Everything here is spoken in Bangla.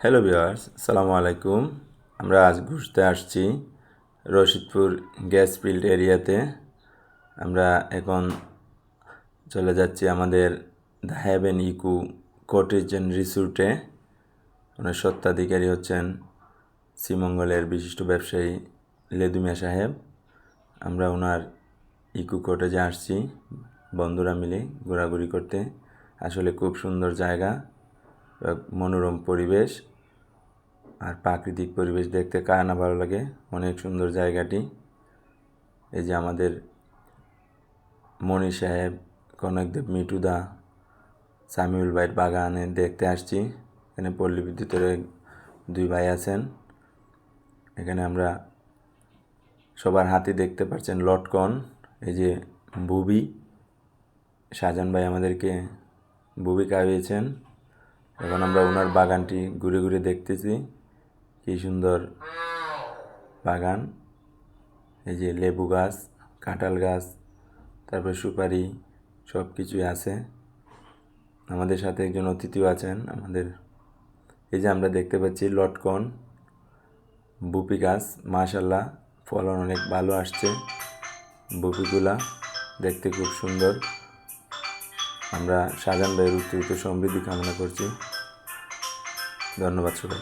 হ্যালো ভিউয়ার্স, আসসালামু আলাইকুম। আমরা আজ ঘুরতে আসছি রশিদপুর গ্যাস ফিল্ড এরিয়াতে। আমরা এখন চলে যাচ্ছি আমাদের the haven eco cottage and রিসোর্টে। ওনার স্বত্বাধিকারী হচ্ছেন শ্রীমঙ্গলের বিশিষ্ট ব্যবসায়ী লেদু মিয়া সাহেব। আমরা ওনার ইকো কটেজে আসছি বন্ধুরা মিলে ঘোরাঘুরি করতে। আসলে খুব সুন্দর জায়গা, মনোরম পরিবেশ আর প্রাকৃতিক পরিবেশ দেখতে কার না ভালো লাগে। অনেক সুন্দর জায়গাটি। এই যে আমাদের মণি সাহেব, কনকদেব, মিটুদা, সামিউল ভাইয়ের বাগানে দেখতে আসছি। এখানে পল্লী বিদ্যুতের দুই ভাই আছেন। এখানে আমরা সবার হাতে দেখতে পাচ্ছেন লটকন। এই যে বুবি, শাহজাহান ভাই আমাদেরকে বুবি খাইয়েছেন। এখন আমরা ওনার বাগানটি ঘুরে ঘুরে দেখতেছি। কি সুন্দর বাগান। এই যে লেবু গাছ, কাঁঠাল গাছ, তারপরে সুপারি, সব কিছুই আছে। আমাদের সাথে একজন অতিথিও আছেন আমাদের। এই যে আমরা দেখতে পাচ্ছি লটকন, বুপি গাছ, মাশাল্লাহ ফলন অনেক ভালো আসছে। বুপিগুলা দেখতে খুব সুন্দর। আমরা শাহজাহান ভাইয়ের উত্তরিত সমৃদ্ধি কামনা করছি। ধন্যবাদ সবাই।